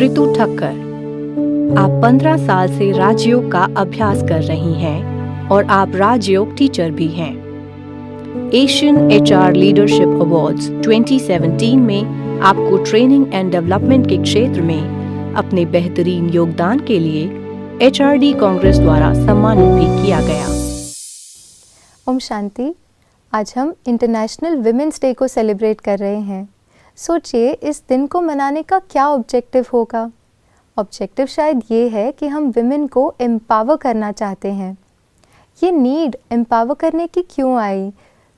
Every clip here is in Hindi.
ऋतु ठक्कर, आप 15 साल से राजयोग का अभ्यास कर रही हैं और आप राजयोग टीचर भी हैं। एशियन एचआर लीडरशिप अवार्ड्स 2017 में आपको ट्रेनिंग एंड डेवलपमेंट के क्षेत्र में अपने बेहतरीन योगदान के लिए HRD कांग्रेस द्वारा सम्मानित भी किया गया। ओम शांति। आज हम इंटरनेशनल विमेंस डे को सेलिब्रेट कर रहे हैं। सोचिए इस दिन को मनाने का क्या ऑब्जेक्टिव होगा। ऑब्जेक्टिव शायद ये है कि हम विमेन को एम्पावर करना चाहते हैं। ये नीड एम्पावर करने की क्यों आई?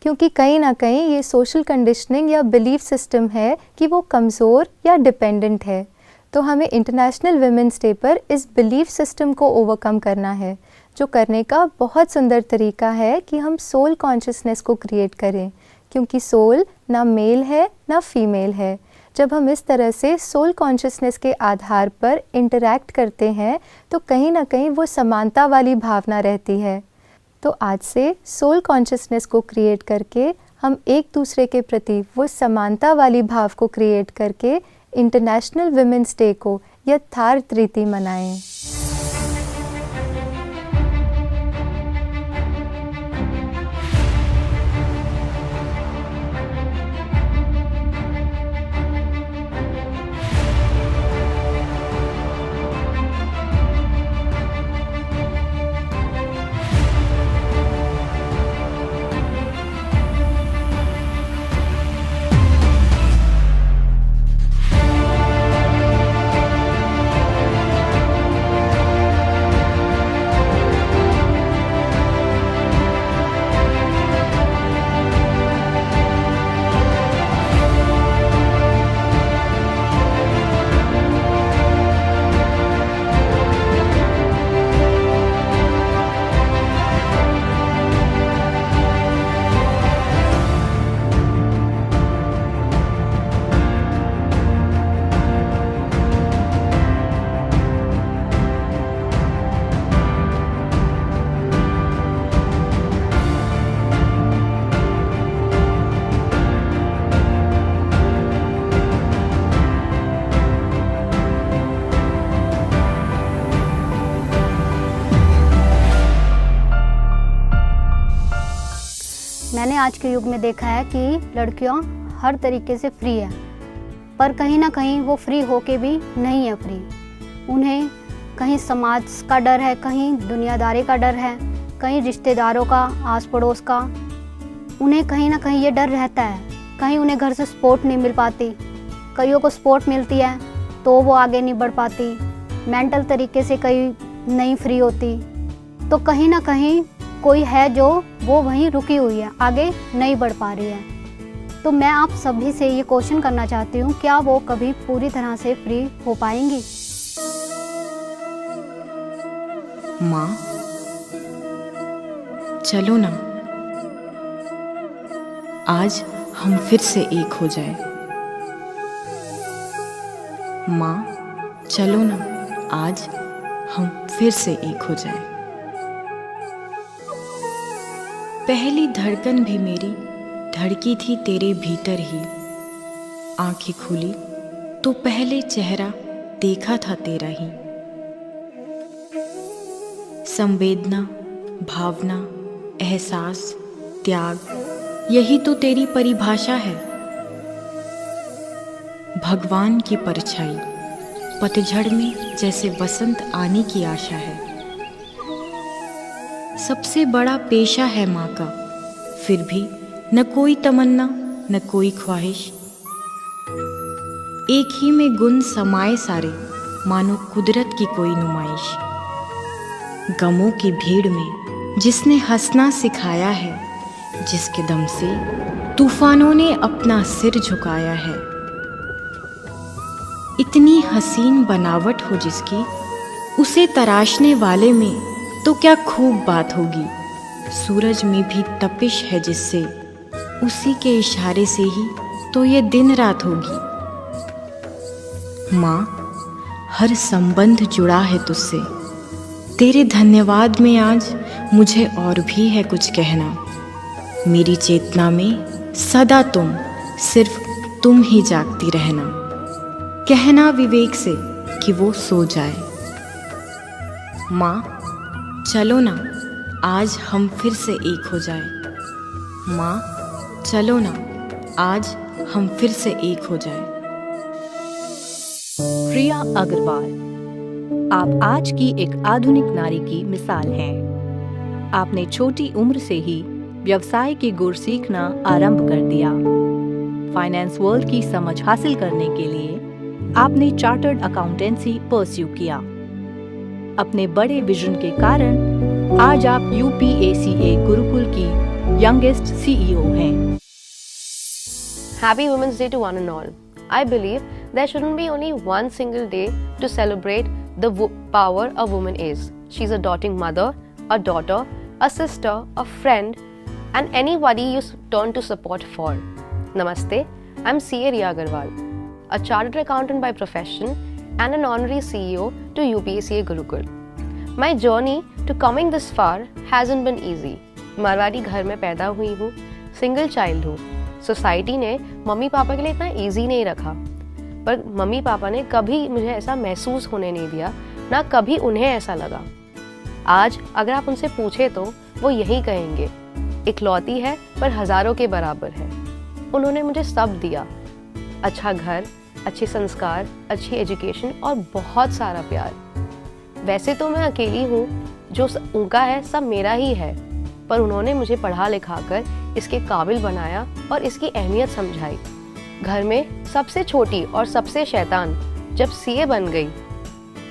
क्योंकि कहीं ना कहीं ये सोशल कंडीशनिंग या बिलीफ सिस्टम है कि वो कमज़ोर या डिपेंडेंट है। तो हमें इंटरनेशनल विमेंस डे पर इस बिलीफ सिस्टम को ओवरकम करना है, जो करने का बहुत सुंदर तरीका है कि हम सोल कॉन्शियसनेस को क्रिएट करें, क्योंकि सोल ना मेल है ना फीमेल है। जब हम इस तरह से सोल कॉन्शियसनेस के आधार पर इंटरैक्ट करते हैं तो कहीं ना कहीं वो समानता वाली भावना रहती है। तो आज से सोल कॉन्शियसनेस को क्रिएट करके हम एक दूसरे के प्रति वो समानता वाली भाव को क्रिएट करके इंटरनेशनल विमेंस डे को यथार्थ रीति मनाएं। मैंने आज के युग में देखा है कि लड़कियां हर तरीके से फ्री है, पर कहीं ना कहीं वो फ्री होके भी नहीं है फ्री। उन्हें कहीं समाज का डर है, कहीं दुनियादारी का डर है, कहीं रिश्तेदारों का, आस पड़ोस का। उन्हें कहीं ना कहीं ये डर रहता है, कहीं उन्हें घर से सपोर्ट नहीं मिल पाती। कईयों को सपोर्ट मिलती है तो वो आगे नहीं बढ़ पाती, मेंटल तरीके से कई नहीं फ्री होती। तो कहीं ना कहीं कोई है जो वो वहीं रुकी हुई है, आगे नहीं बढ़ पा रही है। तो मैं आप सभी से ये क्वेश्चन करना चाहती हूँ, क्या वो कभी पूरी तरह से फ्री हो पाएंगी? माँ, चलो ना, आज हम फिर से एक हो जाए। माँ, चलो ना, आज हम फिर से एक हो जाए। पहली धड़कन भी मेरी धड़की थी तेरे भीतर ही। आंखें खुली तो पहले चेहरा देखा था तेरा ही। संवेदना, भावना, एहसास, त्याग, यही तो तेरी परिभाषा है। भगवान की परछाई, पतझड़ में जैसे वसंत आने की आशा है। सबसे बड़ा पेशा है माँ का, फिर भी न कोई तमन्ना न कोई ख्वाहिश। एक ही में गुण समाये सारे, मानो कुदरत की कोई नुमाइश। गमों की भीड़ में जिसने हंसना सिखाया है, जिसके दम से तूफानों ने अपना सिर झुकाया है। इतनी हसीन बनावट हो जिसकी, उसे तराशने वाले में तो क्या खूब बात होगी। सूरज में भी तपिश है जिससे, उसी के इशारे से ही तो ये दिन रात होगी। माँ, हर संबंध जुड़ा है तुझसे। तेरे धन्यवाद में आज मुझे और भी है कुछ कहना। मेरी चेतना में सदा तुम, सिर्फ तुम ही जागती रहना। कहना विवेक से, कि वो सो जाए। माँ, चलो ना, आज हम फिर से एक हो जाए। माँ, चलो ना, आज हम फिर से एक हो जाए। प्रिया अग्रवाल, आप आज की एक आधुनिक नारी की मिसाल हैं। आपने छोटी उम्र से ही व्यवसाय के गुर सीखना आरंभ कर दिया। फाइनेंस वर्ल्ड की समझ हासिल करने के लिए आपने चार्टर्ड अकाउंटेंसी परस्यू किया। अपने बड़े विजन के कारण आज आप UPACA गुरुकुल की यंगेस्ट CEO हैं। Happy Women's Day to one and all. I believe there shouldn't be only one single day to celebrate the power a woman is. She's a doting mother, a daughter, a sister, a friend, and anybody you turn to support for. Namaste, I'm CA Riya Agarwal, a chartered accountant by profession and an honorary CEO to UPACA Gurukul. My journey to coming this far hasn't been easy. Marwari घर में पैदा हुई हूँ, सिंगल चाइल्ड हूँ। सोसाइटी ने मम्मी पापा के लिए इतना इजी नहीं रखा, पर मम्मी पापा ने कभी मुझे ऐसा महसूस होने नहीं दिया, ना कभी उन्हें ऐसा लगा। आज अगर आप उनसे पूछे तो वो यही कहेंगे, इकलौती है पर हजारों के बराबर है। उन्होंने मुझे सब दिया, अच्छा घर, अच्छे संस्कार, अच्छी एजुकेशन और बहुत सारा प्यार। वैसे तो मैं अकेली हूँ, जो उनका है सब मेरा ही है, पर उन्होंने मुझे पढ़ा लिखा कर इसके काबिल बनाया और इसकी अहमियत समझाई। घर में सबसे छोटी और सबसे शैतान जब CA बन गई,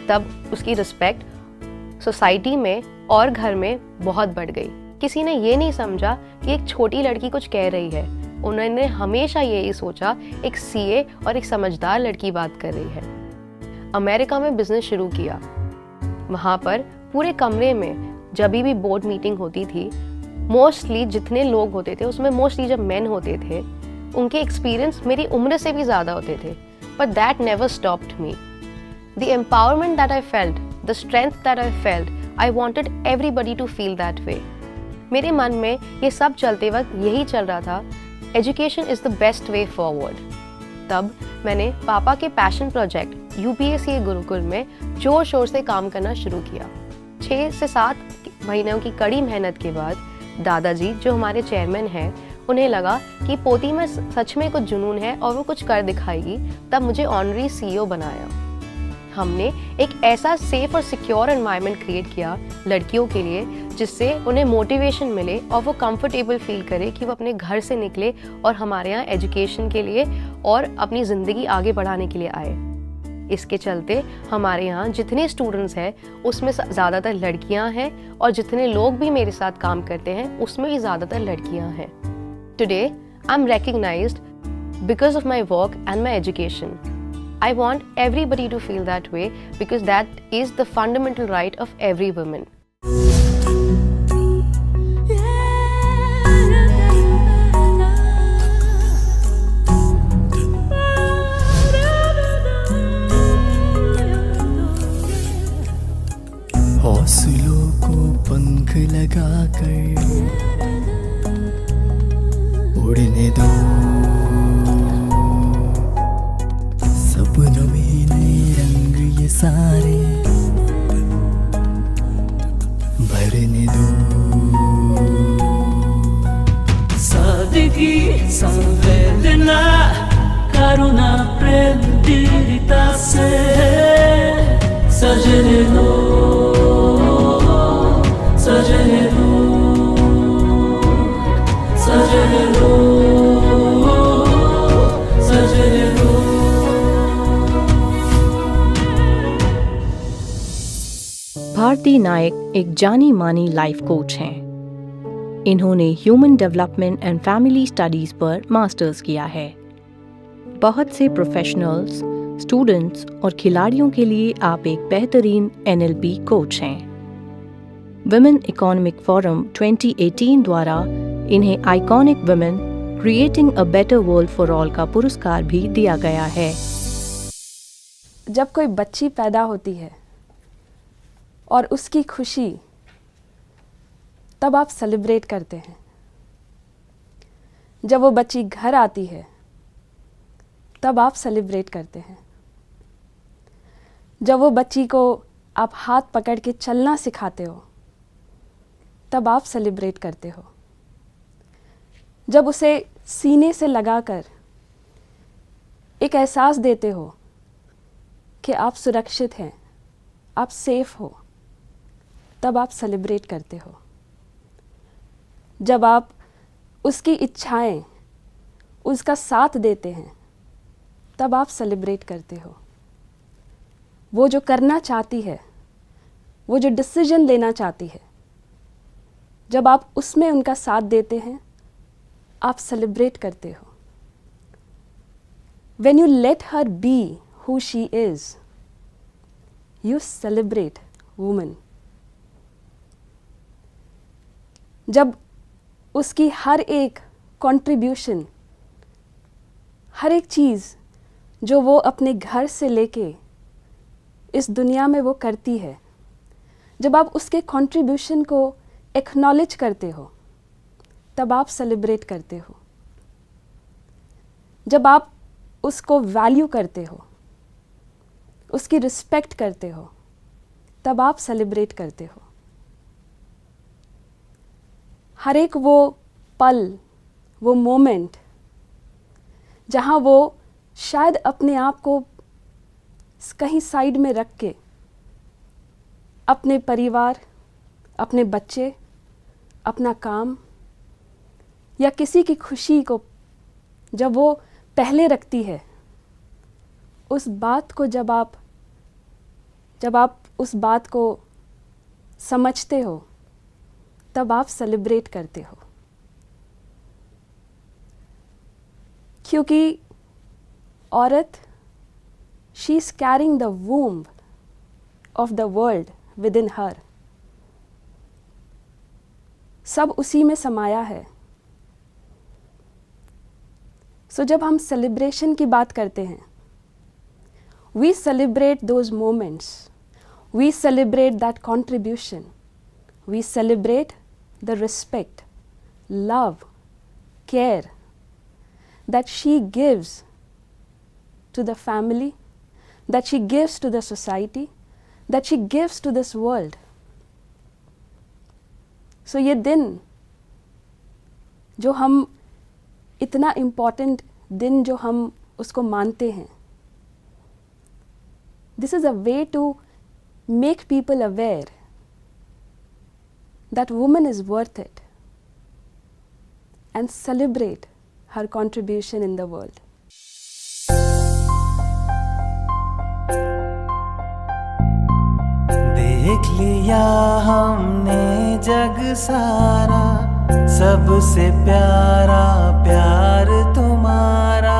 तब उसकी रिस्पेक्ट सोसाइटी में और घर में बहुत बढ़ गई। किसी ने ये नहीं समझा कि एक छोटी लड़की कुछ कह रही है। उन्होंने हमेशा यही सोचा एक CA और एक समझदार लड़की बात कर रही है। अमेरिका में बिजनेस शुरू किया। वहाँ पर पूरे कमरे में जब भी बोर्ड मीटिंग होती थी, मोस्टली जितने लोग होते थे उसमें मोस्टली जब मेन होते थे, उनके एक्सपीरियंस मेरी उम्र से भी ज़्यादा होते थे, but that never stopped me. The empowerment that I felt, the strength that I felt, I wanted everybody to feel that way. मेरे मन में ये सब चलते वक्त यही चल रहा था, education is the best way forward. तब मैंने पापा के पैशन प्रोजेक्ट UPACA गुरुकुल में जोर शोर से काम करना शुरू किया। 6 से 7 महीनों की कड़ी मेहनत के बाद दादाजी, जो हमारे चेयरमैन हैं, उन्हें लगा कि पोती में सच में कुछ जुनून है और वो कुछ कर दिखाएगी। तब मुझे ऑनरी CEO बनाया। हमने एक ऐसा सेफ और सिक्योर एनवायरनमेंट क्रिएट किया लड़कियों के लिए, जिससे उन्हें मोटिवेशन मिले और वो कंफर्टेबल फील करे कि वो अपने घर से निकले और हमारे यहाँ एजुकेशन के लिए और अपनी ज़िंदगी आगे बढ़ाने के लिए आए। इसके चलते हमारे यहाँ जितने स्टूडेंट्स हैं उसमें ज़्यादातर लड़कियाँ हैं, और जितने लोग भी मेरे साथ काम करते हैं उसमें भी ज़्यादातर लड़कियाँ हैं। Today I am recognised because of my work and my education. I want everybody to feel that way because that is the fundamental right of every woman. हौसलों को पंख लगाकर उड़ने दो, सपनों में नए रंग ये सारे भरने दो। सादगी, संवेदना, करुणा, प्रेम, दीनता से सजने दो, सजने दो, सजने दो, सजने दो। भारती नायक एक जानी मानी लाइफ कोच हैं। इन्होंने human development and family studies पर मास्टर्स किया है। बहुत से प्रोफेशनल्स, स्टूडेंट्स और खिलाड़ियों के लिए आप एक बेहतरीन NLP कोच हैं। विमेन इकोनॉमिक फोरम 2018 द्वारा इन्हें iconic women creating a better world for all का पुरस्कार भी दिया गया है। जब कोई बच्ची पैदा होती है और उसकी खुशी, तब आप सेलिब्रेट करते हैं। जब वो बच्ची घर आती है, तब आप सेलिब्रेट करते हैं। जब वो बच्ची को आप हाथ पकड़ के चलना सिखाते हो, तब आप सेलिब्रेट करते हो। जब उसे सीने से लगाकर एक एहसास देते हो कि आप सुरक्षित हैं, आप सेफ हो, तब आप सेलिब्रेट करते हो। जब आप उसकी इच्छाएं, उसका साथ देते हैं, तब आप सेलिब्रेट करते हो। वो जो करना चाहती है, वो जो डिसीजन लेना चाहती है, जब आप उसमें उनका साथ देते हैं, आप सेलिब्रेट करते हो। When you let her be who she is, you celebrate woman. जब उसकी हर एक कंट्रीब्यूशन, हर एक चीज़ जो वो अपने घर से लेके इस दुनिया में वो करती है, जब आप उसके कंट्रीब्यूशन को एक्नॉलेज करते हो, तब आप सेलिब्रेट करते हो। जब आप उसको वैल्यू करते हो, उसकी रिस्पेक्ट करते हो, तब आप सेलिब्रेट करते हो। हर एक वो पल, वो मोमेंट जहाँ वो शायद अपने आप को कहीं साइड में रख के अपने परिवार, अपने बच्चे, अपना काम या किसी की खुशी को जब वो पहले रखती है, उस बात को जब आप उस बात को समझते हो, तब आप सेलिब्रेट करते हो। क्योंकि औरत, she is carrying the womb of the world within her. सब उसी में समाया है। सो जब हम सेलिब्रेशन की बात करते हैं, we celebrate those moments, we celebrate that contribution, we celebrate the respect, love, care that she gives to the family, that she gives to the society, that she gives to this world. So ये दिन जो हम इतना इम्पॉर्टेंट दिन जो हम उसको मानते हैं, this is a way to make people aware that woman is worth it and celebrate her contribution in the world. देख लिया हमने जग सारा, सबसे प्यारा प्यार तुम्हारा।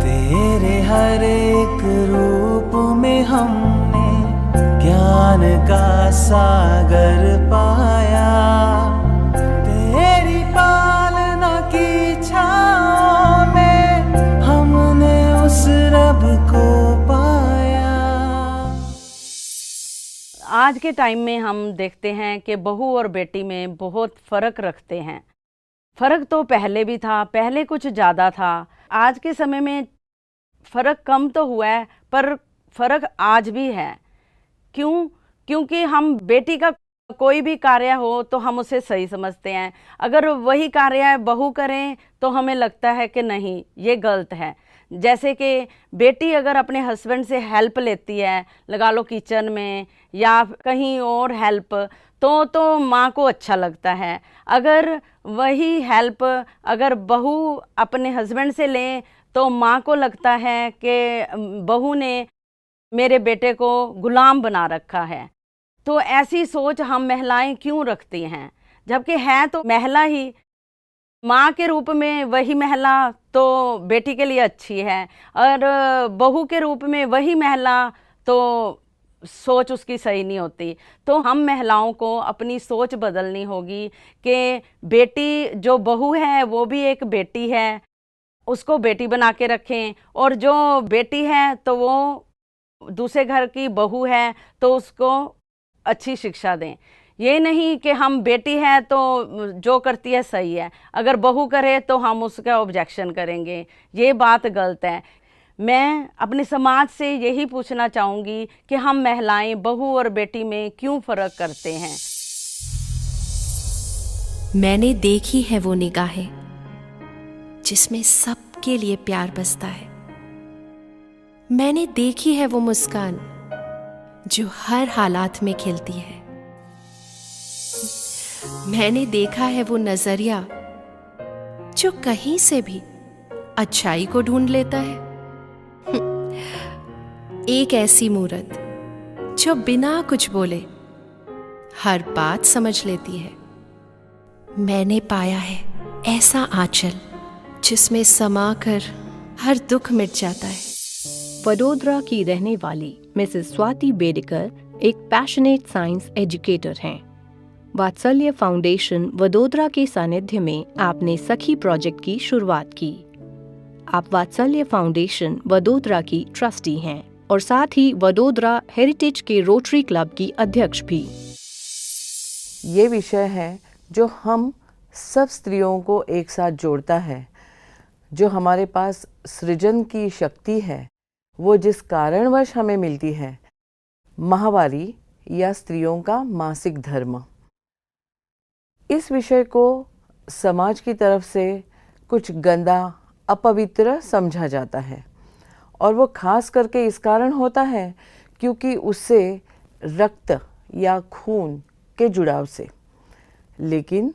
तेरे हर एक रूप में हमने ज्ञान का सागर पाया। तेरी पालना की छाँव में हमने उस रब को पाया। आज के टाइम में हम देखते हैं कि बहू और बेटी में बहुत फ़र्क रखते हैं। फ़र्क तो पहले भी था, पहले कुछ ज़्यादा था। आज के समय में फ़र्क कम तो हुआ है, पर फ़र्क आज भी है। क्यों? क्योंकि हम बेटी का कोई भी कार्य हो तो हम उसे सही समझते हैं, अगर वही कार्य बहू करें तो हमें लगता है कि नहीं, ये गलत है। जैसे कि बेटी अगर अपने हस्बैंड से हेल्प लेती है, लगा लो किचन में या कहीं और हेल्प, तो माँ को अच्छा लगता है। अगर वही हेल्प अगर बहू अपने हस्बैंड से लें तो माँ को लगता है कि बहू ने मेरे बेटे को गुलाम बना रखा है। तो ऐसी सोच हम महिलाएं क्यों रखती हैं, जबकि है तो महिला ही। माँ के रूप में वही महिला तो बेटी के लिए अच्छी है, और बहू के रूप में वही महिला तो सोच उसकी सही नहीं होती। तो हम महिलाओं को अपनी सोच बदलनी होगी कि बेटी जो बहू है वो भी एक बेटी है, उसको बेटी बना के रखें, और जो बेटी है तो वो दूसरे घर की बहू है तो उसको अच्छी शिक्षा दें। ये नहीं कि हम बेटी हैं तो जो करती है सही है, अगर बहू करे तो हम उसका ऑब्जेक्शन करेंगे, ये बात गलत है। मैं अपने समाज से यही पूछना चाहूँगी कि हम महिलाएं बहू और बेटी में क्यों फ़र्क करते हैं। मैंने देखी है वो निगाहें जिसमें सबके लिए प्यार बसता है। मैंने देखी है वो मुस्कान जो हर हालात में खिलती है। मैंने देखा है वो नजरिया जो कहीं से भी अच्छाई को ढूंढ लेता है। एक ऐसी मूरत जो बिना कुछ बोले हर बात समझ लेती है। मैंने पाया है ऐसा आंचल जिसमें समाकर हर दुख मिट जाता है। वडोदरा की रहने वाली मिसेस स्वाति बेडेकर एक पैशनेट साइंस एजुकेटर हैं। वात्सल्य फाउंडेशन वडोदरा के सानिध्य में आपने सखी प्रोजेक्ट की शुरुआत की। आप वात्सल्य फाउंडेशन वडोदरा की ट्रस्टी हैं और साथ ही वडोदरा हेरिटेज के रोटरी क्लब की अध्यक्ष भी। ये विषय है जो हम सब स्त्रियों को एक साथ जोड़ता है। जो हमारे पास सृजन की शक्ति है वो जिस कारणवश हमें मिलती है, माहवारी या स्त्रियों का मासिक धर्म। इस विषय को समाज की तरफ से कुछ गंदा, अपवित्र समझा जाता है और वो खास करके इस कारण होता है क्योंकि उससे रक्त या खून के जुड़ाव से। लेकिन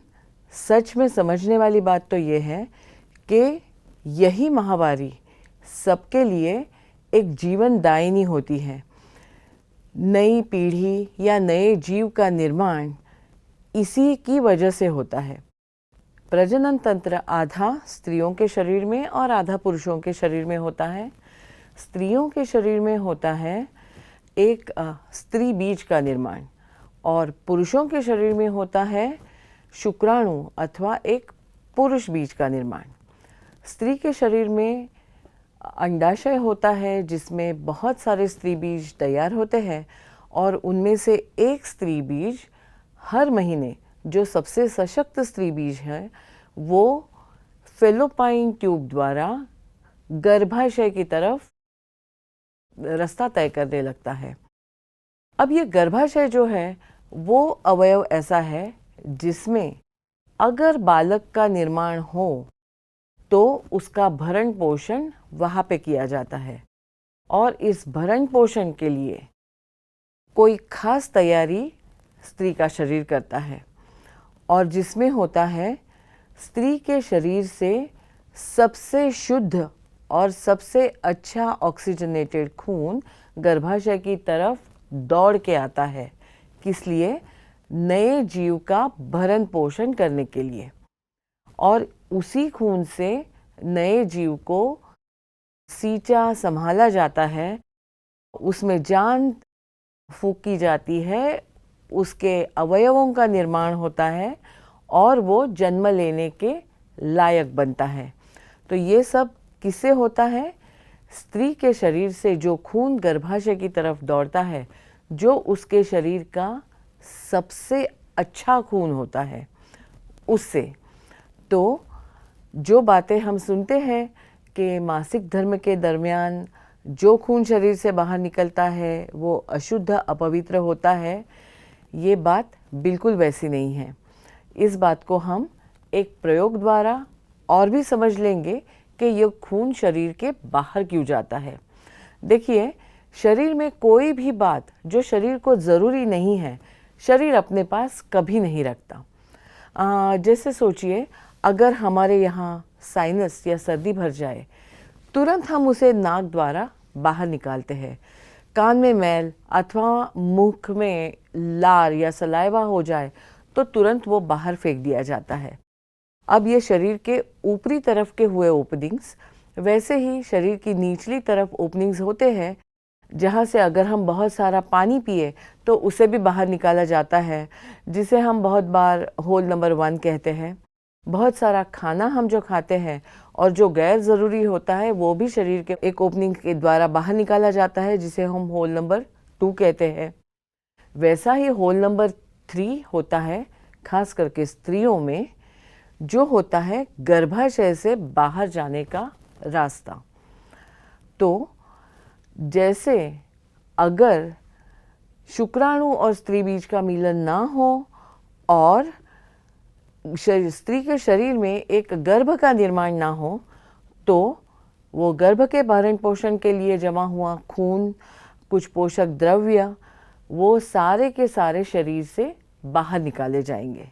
सच में समझने वाली बात तो ये है कि यही माहवारी सबके लिए एक जीवनदायिनी होती है। नई पीढ़ी या नए जीव का निर्माण इसी की वजह से होता है। प्रजनन तंत्र आधा स्त्रियों के शरीर में और आधा पुरुषों के शरीर में होता है। स्त्रियों के शरीर में होता है एक स्त्री बीज का निर्माण और पुरुषों के शरीर में होता है शुक्राणु अथवा एक पुरुष बीज का निर्माण। स्त्री के शरीर में अंडाशय होता है जिसमें बहुत सारे स्त्री बीज तैयार होते हैं और उनमें से एक स्त्री बीज हर महीने, जो सबसे सशक्त स्त्री बीज है, वो फेलोपाइन ट्यूब द्वारा गर्भाशय की तरफ रास्ता तय करने लगता है। अब ये गर्भाशय जो है वो अवयव ऐसा है जिसमें अगर बालक का निर्माण हो तो उसका भरण पोषण वहाँ पे किया जाता है और इस भरण पोषण के लिए कोई खास तैयारी स्त्री का शरीर करता है और जिसमें होता है स्त्री के शरीर से सबसे शुद्ध और सबसे अच्छा ऑक्सीजनेटेड खून गर्भाशय की तरफ दौड़ के आता है। किस लिए? नए जीव का भरण पोषण करने के लिए। और उसी खून से नए जीव को सींचा संभाला जाता है, उसमें जान फूंकी जाती है, उसके अवयवों का निर्माण होता है और वो जन्म लेने के लायक बनता है। तो ये सब किससे होता है? स्त्री के शरीर से जो खून गर्भाशय की तरफ दौड़ता है, जो उसके शरीर का सबसे अच्छा खून होता है, उससे। तो जो बातें हम सुनते हैं कि मासिक धर्म के दरमियान जो खून शरीर से बाहर निकलता है वो अशुद्ध, अपवित्र होता है, ये बात बिल्कुल वैसी नहीं है। इस बात को हम एक प्रयोग द्वारा और भी समझ लेंगे कि ये खून शरीर के बाहर क्यों जाता है। देखिए, शरीर में कोई भी बात जो शरीर को ज़रूरी नहीं है, शरीर अपने पास कभी नहीं रखता। जैसे सोचिए, अगर हमारे यहाँ साइनस या सर्दी भर जाए, तुरंत हम उसे नाक द्वारा बाहर निकालते हैं। कान में मैल अथवा मुख में लार या सलाइवा हो जाए तो तुरंत वो बाहर फेंक दिया जाता है। अब ये शरीर के ऊपरी तरफ के हुए ओपनिंग्स, वैसे ही शरीर की निचली तरफ ओपनिंग्स होते हैं, जहाँ से अगर हम बहुत सारा पानी पिए तो उसे भी बाहर निकाला जाता है, जिसे हम बहुत बार होल नंबर 1 कहते हैं। बहुत सारा खाना हम जो खाते हैं और जो गैर ज़रूरी होता है वो भी शरीर के एक ओपनिंग के द्वारा बाहर निकाला जाता है, जिसे हम होल नंबर 2 कहते हैं। वैसा ही होल नंबर 3 होता है, खास करके स्त्रियों में, जो होता है गर्भाशय से बाहर जाने का रास्ता। तो जैसे अगर शुक्राणु और स्त्री बीज का मिलन ना हो और स्त्री के शरीर में एक गर्भ का निर्माण ना हो, तो वो गर्भ के भरण पोषण के लिए जमा हुआ खून, कुछ पोषक द्रव्य, वो सारे के सारे शरीर से बाहर निकाले जाएंगे।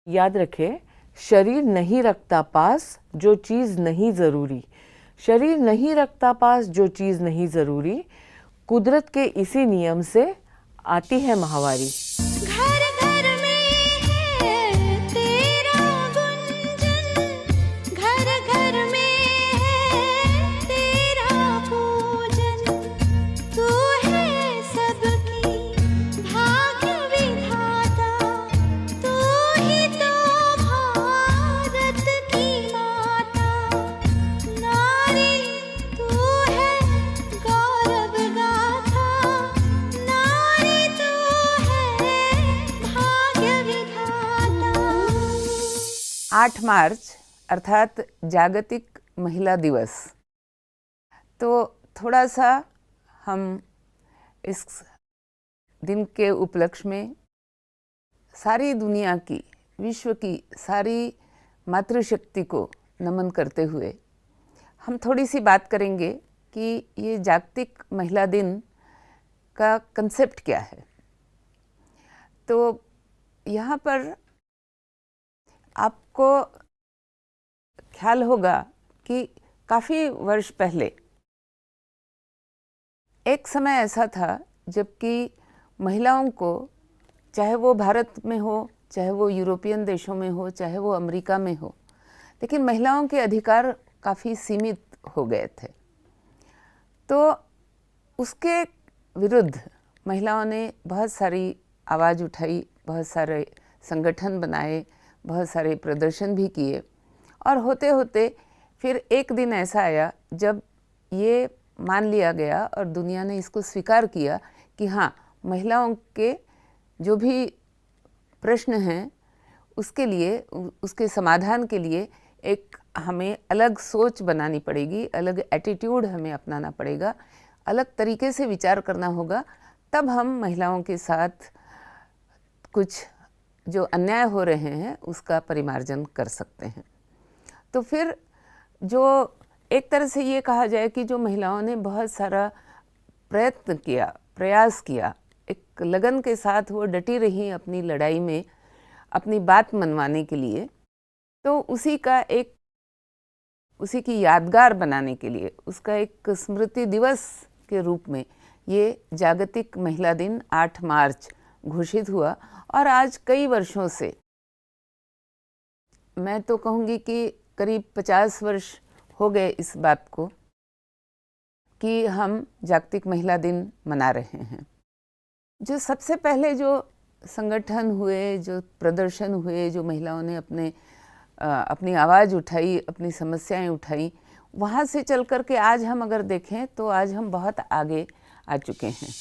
याद रखें, शरीर नहीं रखता पास जो चीज़ नहीं ज़रूरी, शरीर नहीं रखता पास जो चीज़ नहीं ज़रूरी, कुदरत के इसी नियम से आती है माहवारी। घर घर में है तेरा गुंजन, घर घर में है तेरा पूजन, तू है सबकी भाग्य विधाता, तू ही तो भारत की माता, नारी तू है गौरव गाथा, नारी तू है भाग्य विधाता। 8 मार्च अर्थात जागतिक महिला दिवस। तो थोड़ा सा हम इस दिन के उपलक्ष्य में सारी दुनिया की, विश्व की सारी मातृशक्ति को नमन करते हुए हम थोड़ी सी बात करेंगे कि ये जागतिक महिला दिन का कंसेप्ट क्या है। तो यहाँ पर आपको ख्याल होगा कि काफ़ी वर्ष पहले एक समय ऐसा था जबकि महिलाओं को, चाहे वो भारत में हो, चाहे वो यूरोपियन देशों में हो, चाहे वो अमेरिका में हो, लेकिन महिलाओं के अधिकार काफ़ी सीमित हो गए थे। तो उसके विरुद्ध महिलाओं ने बहुत सारी आवाज़ उठाई, बहुत सारे संगठन बनाए, बहुत सारे प्रदर्शन भी किए, और होते होते फिर एक दिन ऐसा आया जब ये मान लिया गया और दुनिया ने इसको स्वीकार किया कि हाँ, महिलाओं के जो भी प्रश्न हैं उसके लिए, उसके समाधान के लिए एक हमें अलग सोच बनानी पड़ेगी, अलग एटीट्यूड हमें अपनाना पड़ेगा, अलग तरीके से विचार करना होगा, तब हम महिलाओं के साथ कुछ जो अन्याय हो रहे हैं उसका परिमार्जन कर सकते हैं। तो फिर जो एक तरह से ये कहा जाए कि जो महिलाओं ने बहुत सारा प्रयत्न किया, प्रयास किया, एक लगन के साथ वो डटी रही अपनी लड़ाई में, अपनी बात मनवाने के लिए, तो उसी की यादगार बनाने के लिए, उसका एक स्मृति दिवस के रूप में ये जागतिक महिला दिन 8 मार्च घोषित हुआ। और आज कई वर्षों से, मैं तो कहूँगी कि करीब 50 वर्ष हो गए इस बात को कि हम जागतिक महिला दिन मना रहे हैं। जो सबसे पहले जो संगठन हुए, जो प्रदर्शन हुए, जो महिलाओं ने अपनी आवाज़ उठाई, अपनी समस्याएं उठाई, वहाँ से चल कर के आज हम अगर देखें तो आज हम बहुत आगे आ चुके हैं।